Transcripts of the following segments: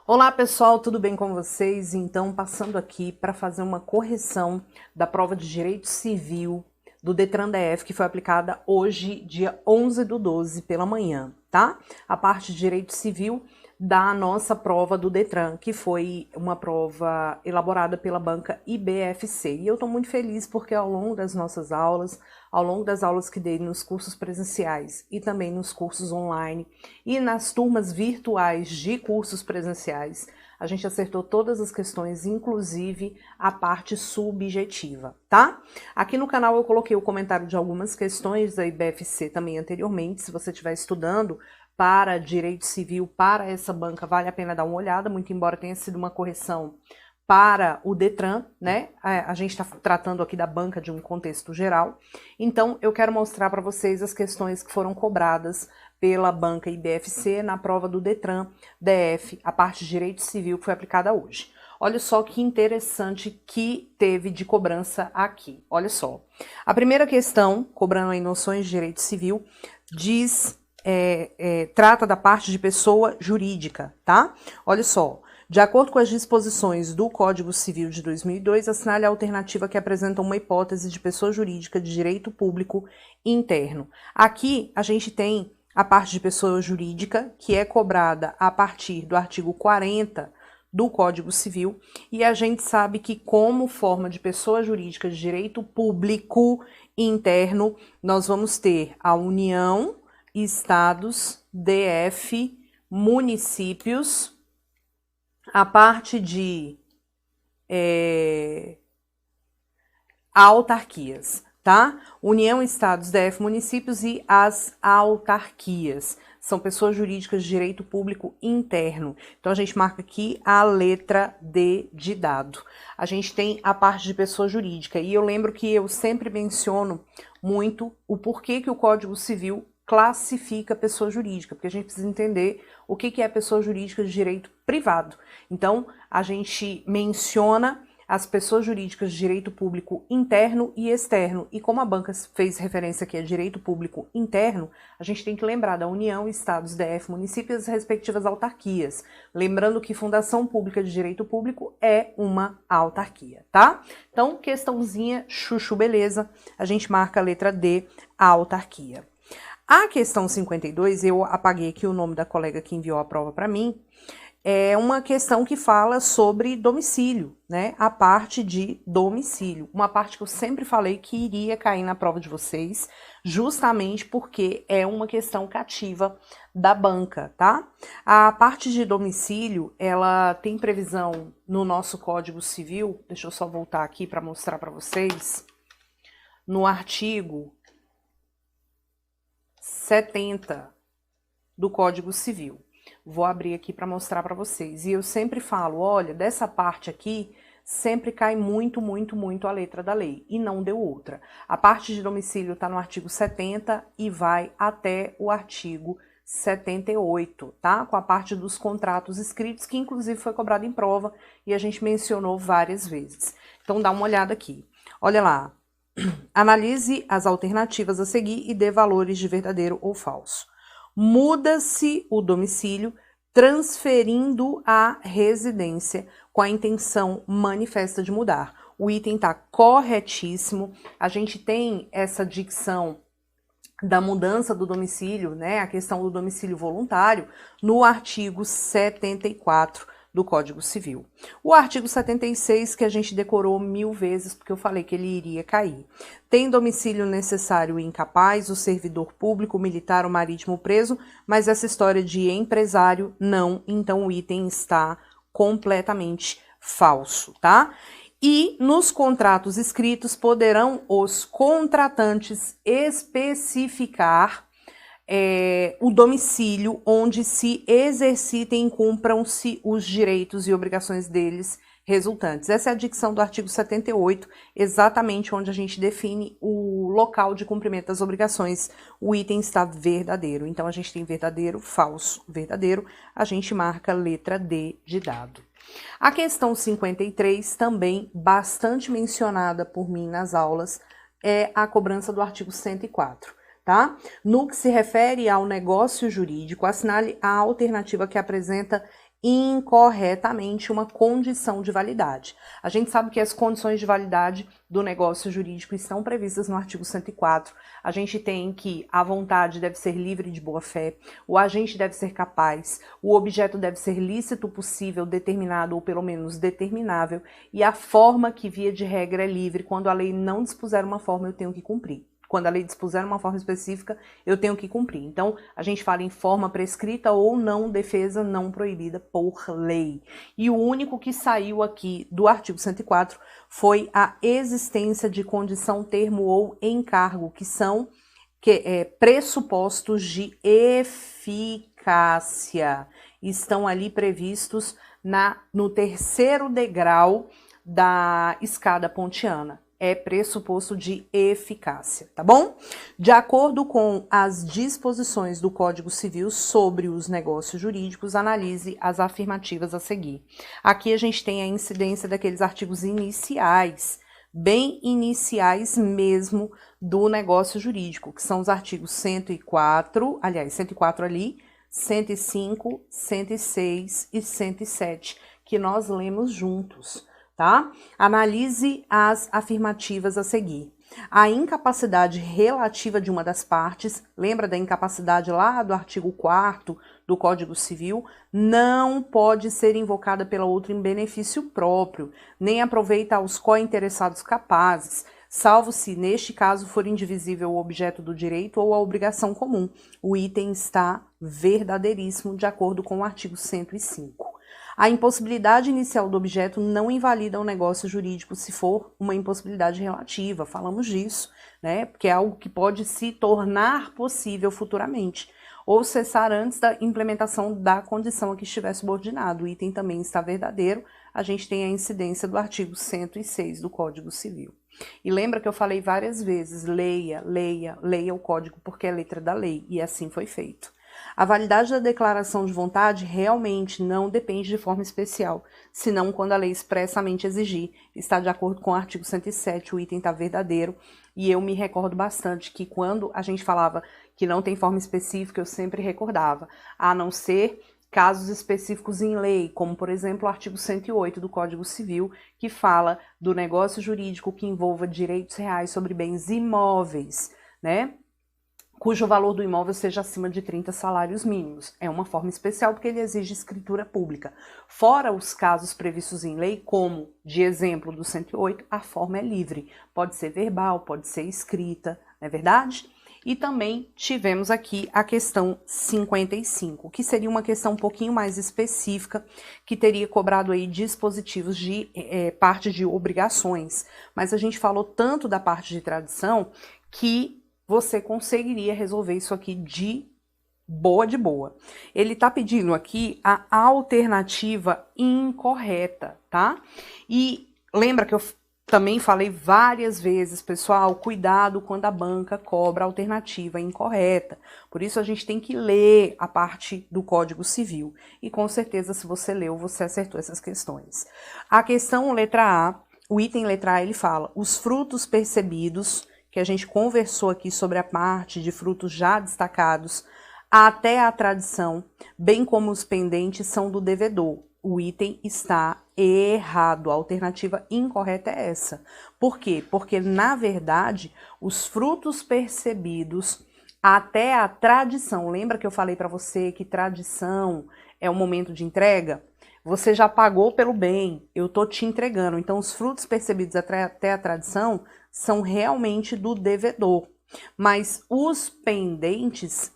Olá pessoal, tudo bem com vocês? Então, passando aqui para fazer uma correção da prova de Direito Civil do Detran DF, que foi aplicada hoje, dia 11/12, pela manhã, tá? A parte de Direito Civil da nossa prova do Detran, que foi uma prova elaborada pela banca IBFC. E eu estou muito feliz porque ao longo das nossas aulas, ao longo das aulas que dei nos cursos presenciais e também nos cursos online e nas turmas virtuais de cursos presenciais, a gente acertou todas as questões, inclusive a parte subjetiva, tá? Aqui no canal eu coloquei o comentário de algumas questões da IBFC também anteriormente. Se você estiver estudando para Direito Civil, para essa banca, vale a pena dar uma olhada, muito embora tenha sido uma correção para o Detran, né? A gente está tratando aqui da banca de um contexto geral. Então, eu quero mostrar para vocês as questões que foram cobradas pela banca IBFC na prova do Detran DF, a parte de Direito Civil que foi aplicada hoje. Olha só que interessante que teve de cobrança aqui. Olha só. A primeira questão, cobrando aí noções de Direito Civil, diz... trata da parte de pessoa jurídica, tá? Olha só. De acordo com as disposições do Código Civil de 2002, assinale a alternativa que apresenta uma hipótese de pessoa jurídica de direito público interno. Aqui a gente tem a parte de pessoa jurídica, que é cobrada a partir do artigo 40 do Código Civil, e a gente sabe que como forma de pessoa jurídica de direito público interno, nós vamos ter a União, estados, DF, municípios, a parte de autarquias, tá? União, estados, DF, municípios e as autarquias. São pessoas jurídicas de direito público interno. Então, a gente marca aqui a letra D de dado. A gente tem a parte de pessoa jurídica. E eu lembro que eu sempre menciono muito o porquê que o Código Civil classifica pessoa jurídica, porque a gente precisa entender o que é pessoa jurídica de direito privado. Então, a gente menciona as pessoas jurídicas de direito público interno e externo. E como a banca fez referência aqui a direito público interno, a gente tem que lembrar da União, estados, DF, municípios e as respectivas autarquias. Lembrando que Fundação Pública de Direito Público é uma autarquia, tá? Então, questãozinha, chuchu, beleza. A gente marca a letra D, a autarquia. A questão 52, eu apaguei aqui o nome da colega que enviou a prova para mim, é uma questão que fala sobre domicílio, né? A parte de domicílio. Uma parte que eu sempre falei que iria cair na prova de vocês, justamente porque é uma questão cativa da banca, tá? A parte de domicílio, ela tem previsão no nosso Código Civil, deixa eu só voltar aqui para mostrar para vocês, no artigo 70 do Código Civil. Vou abrir aqui para mostrar para vocês. E eu sempre falo, olha, dessa parte aqui, sempre cai muito a letra da lei. E não deu outra. A parte de domicílio está no artigo 70 e vai até o artigo 78, tá? Com a parte dos contratos escritos, que inclusive foi cobrado em prova e a gente mencionou várias vezes. Então dá uma olhada aqui. Olha lá. Analise as alternativas a seguir e dê valores de verdadeiro ou falso. Muda-se o domicílio, transferindo a residência com a intenção manifesta de mudar. O item está corretíssimo. A gente tem essa dicção da mudança do domicílio, né? A questão do domicílio voluntário, no artigo 74 do Código Civil. O artigo 76, que a gente decorou 1000 vezes, porque eu falei que ele iria cair. Tem domicílio necessário e incapaz, o servidor público, militar ou marítimo preso, mas essa história de empresário, não. Então, o item está completamente falso, tá? E nos contratos escritos, poderão os contratantes especificar o domicílio onde se exercitem e cumpram-se os direitos e obrigações deles resultantes. Essa é a dicção do artigo 78, exatamente onde a gente define o local de cumprimento das obrigações. O item está verdadeiro. Então, a gente tem verdadeiro, falso, verdadeiro. A gente marca a letra D de dado. A questão 53, também bastante mencionada por mim nas aulas, é a cobrança do artigo 104. Tá? No que se refere ao negócio jurídico, assinale a alternativa que apresenta incorretamente uma condição de validade. A gente sabe que as condições de validade do negócio jurídico estão previstas no artigo 104. A gente tem que a vontade deve ser livre de boa-fé, o agente deve ser capaz, o objeto deve ser lícito, possível, determinado ou pelo menos determinável, e a forma que via de regra é livre. Quando a lei não dispuser uma forma, eu tenho que cumprir. Quando a lei dispuser uma forma específica, eu tenho que cumprir. Então, a gente fala em forma prescrita ou não, defesa não proibida por lei. E o único que saiu aqui do artigo 104 foi a existência de condição, termo ou encargo, que são pressupostos de eficácia. Estão ali previstos no terceiro degrau da escada pontiana. É pressuposto de eficácia, tá bom? De acordo com as disposições do Código Civil sobre os negócios jurídicos, analise as afirmativas a seguir. Aqui a gente tem a incidência daqueles artigos iniciais, bem iniciais mesmo do negócio jurídico, que são os artigos 104, aliás, 104 ali, 105, 106 e 107, que nós lemos juntos. Tá? Analise as afirmativas a seguir. A incapacidade relativa de uma das partes, lembra da incapacidade lá do artigo 4º do Código Civil, não pode ser invocada pela outra em benefício próprio, nem aproveita aos co-interessados capazes, salvo se, neste caso, for indivisível o objeto do direito ou a obrigação comum. O item está verdadeiríssimo, de acordo com o artigo 105. A impossibilidade inicial do objeto não invalida o negócio jurídico se for uma impossibilidade relativa, falamos disso, né? Porque é algo que pode se tornar possível futuramente, ou cessar antes da implementação da condição a que estiver subordinado. O item também está verdadeiro, a gente tem a incidência do artigo 106 do Código Civil. E lembra que eu falei várias vezes, leia o código porque é letra da lei, e assim foi feito. A validade da declaração de vontade realmente não depende de forma especial, senão quando a lei expressamente exigir. Está de acordo com o artigo 107, o item está verdadeiro, e eu me recordo bastante que quando a gente falava que não tem forma específica, eu sempre recordava, a não ser casos específicos em lei, como por exemplo o artigo 108 do Código Civil, que fala do negócio jurídico que envolva direitos reais sobre bens imóveis, né? Cujo valor do imóvel seja acima de 30 salários mínimos. É uma forma especial porque ele exige escritura pública. Fora os casos previstos em lei, como de exemplo do 108, a forma é livre. Pode ser verbal, pode ser escrita, não é verdade? E também tivemos aqui a questão 55, que seria uma questão um pouquinho mais específica, que teria cobrado aí dispositivos de parte de obrigações. Mas a gente falou tanto da parte de tradição que você conseguiria resolver isso aqui de boa. Ele está pedindo aqui a alternativa incorreta, tá? E lembra que eu também falei várias vezes, pessoal, cuidado quando a banca cobra a alternativa incorreta. Por isso a gente tem que ler a parte do Código Civil. E com certeza, se você leu, você acertou essas questões. A questão letra A, o item letra A, ele fala, os frutos percebidos, que a gente conversou aqui sobre a parte de frutos já destacados, até a tradição, bem como os pendentes, são do devedor. O item está errado, a alternativa incorreta é essa. Por quê? Porque, na verdade, os frutos percebidos até a tradição, lembra que eu falei para você que tradição é o momento de entrega? Você já pagou pelo bem, eu tô te entregando. Então, os frutos percebidos até a tradição são realmente do devedor. Mas os pendentes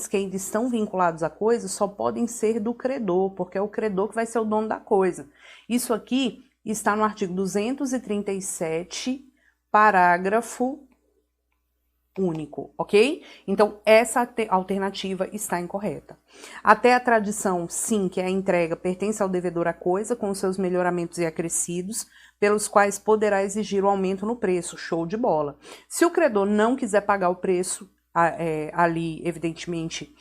que ainda estão vinculados à coisa só podem ser do credor, porque é o credor que vai ser o dono da coisa. Isso aqui está no artigo 237, parágrafo único, ok? Então, essa alternativa está incorreta. Até a tradição, sim, que é a entrega, pertence ao devedor a coisa, com seus melhoramentos e acrescidos, pelos quais poderá exigir o aumento no preço. Show de bola. Se o credor não quiser pagar o preço, ali, evidentemente,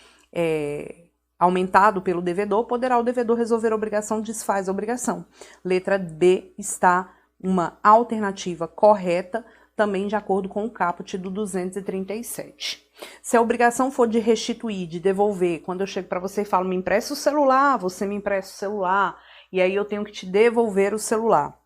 aumentado pelo devedor, poderá o devedor resolver a obrigação, desfaz a obrigação. Letra B está uma alternativa correta também de acordo com o caput do 237. Se a obrigação for de restituir, de devolver, quando eu chego para você e falo, me empresta o celular, você me empresta o celular, e aí eu tenho que te devolver o celular.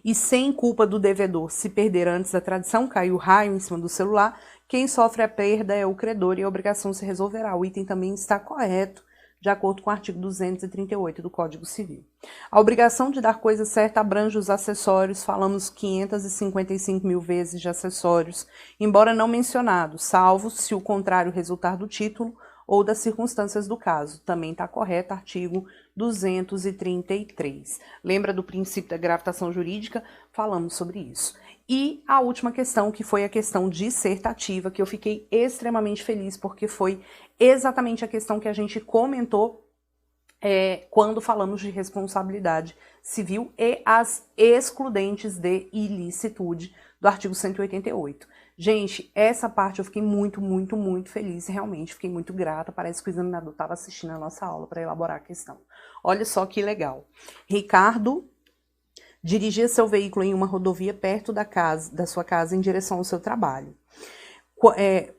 E sem culpa do devedor, se perder antes da tradição, caiu o raio em cima do celular, quem sofre a perda é o credor e a obrigação se resolverá. O item também está correto, de acordo com o artigo 238 do Código Civil. A obrigação de dar coisa certa abrange os acessórios, falamos 555 mil vezes de acessórios, embora não mencionados, salvo se o contrário resultar do título ou das circunstâncias do caso. Também está correto, artigo 233. Lembra do princípio da gravitação jurídica? Falamos sobre isso. E a última questão, que foi a questão dissertativa, que eu fiquei extremamente feliz, porque foi exatamente a questão que a gente comentou quando falamos de responsabilidade civil e as excludentes de ilicitude do artigo 188. Gente, essa parte eu fiquei muito feliz, realmente, fiquei muito grata, parece que o examinador estava assistindo a nossa aula para elaborar a questão. Olha só que legal. Ricardo dirigia seu veículo em uma rodovia perto da sua casa em direção ao seu trabalho.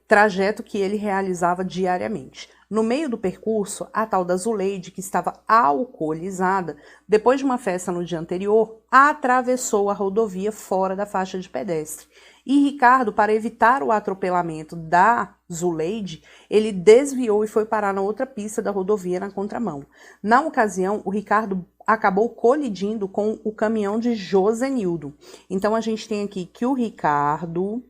Trajeto que ele realizava diariamente. No meio do percurso, a tal da Zuleide, que estava alcoolizada, depois de uma festa no dia anterior, atravessou a rodovia fora da faixa de pedestre. E Ricardo, para evitar o atropelamento da Zuleide, ele desviou e foi parar na outra pista da rodovia na contramão. Na ocasião, o Ricardo acabou colidindo com o caminhão de Josenildo. Então, a gente tem aqui que o Ricardo,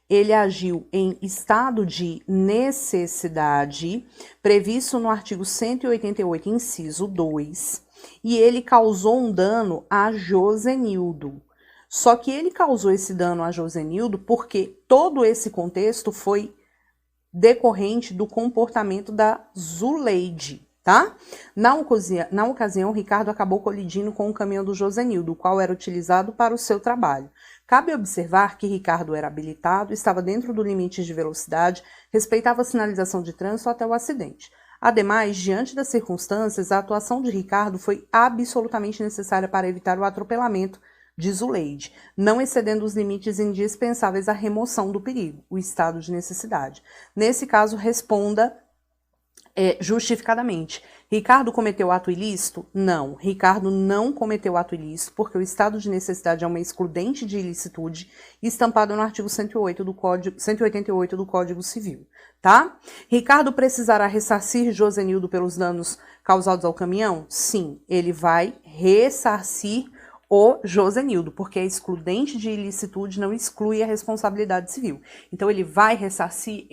ele agiu em estado de necessidade, previsto no artigo 188, inciso 2, e ele causou um dano a Josenildo. Só que ele causou esse dano a Josenildo porque todo esse contexto foi decorrente do comportamento da Zuleide, tá? Na ocasião, Ricardo acabou colidindo com o caminhão do Josenildo, o qual era utilizado para o seu trabalho. Cabe observar que Ricardo era habilitado, estava dentro do limite de velocidade, respeitava a sinalização de trânsito até o acidente. Ademais, diante das circunstâncias, a atuação de Ricardo foi absolutamente necessária para evitar o atropelamento de Zuleide, não excedendo os limites indispensáveis à remoção do perigo, o estado de necessidade. Nesse caso, responda justificadamente. Ricardo cometeu ato ilícito? Não. Ricardo não cometeu ato ilícito, porque o estado de necessidade é uma excludente de ilicitude estampado no artigo 188 do Código Civil, tá? Ricardo precisará ressarcir Josenildo pelos danos causados ao caminhão? Sim, ele vai ressarcir o Josenildo, porque a excludente de ilicitude não exclui a responsabilidade civil. Então, ele vai ressarcir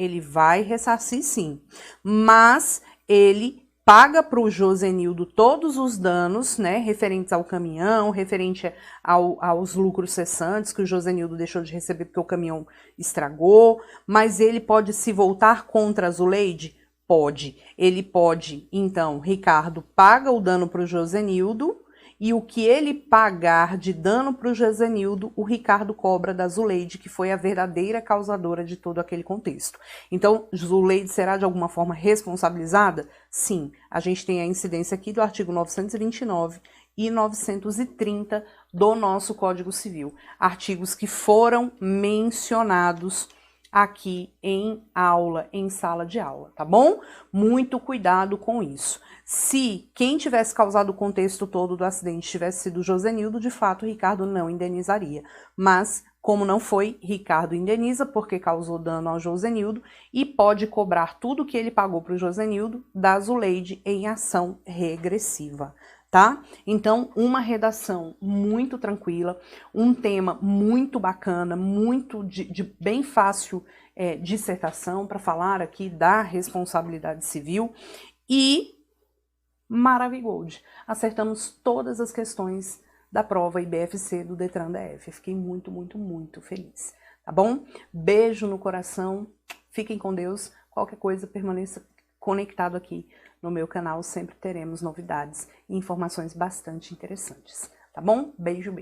sim, mas ele paga para o Josenildo todos os danos, né, referentes ao caminhão, referente aos lucros cessantes que o Josenildo deixou de receber porque o caminhão estragou, mas ele pode se voltar contra a Zuleide? Pode. Ele pode, então, Ricardo paga o dano para o Josenildo, e o que ele pagar de dano para o Josenildo, o Ricardo cobra da Zuleide, que foi a verdadeira causadora de todo aquele contexto. Então, Zuleide será de alguma forma responsabilizada? Sim, a gente tem a incidência aqui do artigo 929 e 930 do nosso Código Civil. Artigos que foram mencionados aqui em aula, em sala de aula, tá bom? Muito cuidado com isso. Se quem tivesse causado o contexto todo do acidente tivesse sido o Josenildo, de fato, Ricardo não indenizaria. Mas, como não foi, Ricardo indeniza porque causou dano ao Josenildo e pode cobrar tudo que ele pagou para o Josenildo da Zuleide em ação regressiva, tá? Então, uma redação muito tranquila, um tema muito bacana, muito de bem fácil dissertação para falar aqui da responsabilidade civil e Maravigold. Acertamos todas as questões da prova IBFC do Detran DF. Fiquei muito feliz, tá bom? Beijo no coração, fiquem com Deus. Qualquer coisa, permaneça conectado aqui no meu canal, sempre teremos novidades e informações bastante interessantes, tá bom? Beijo.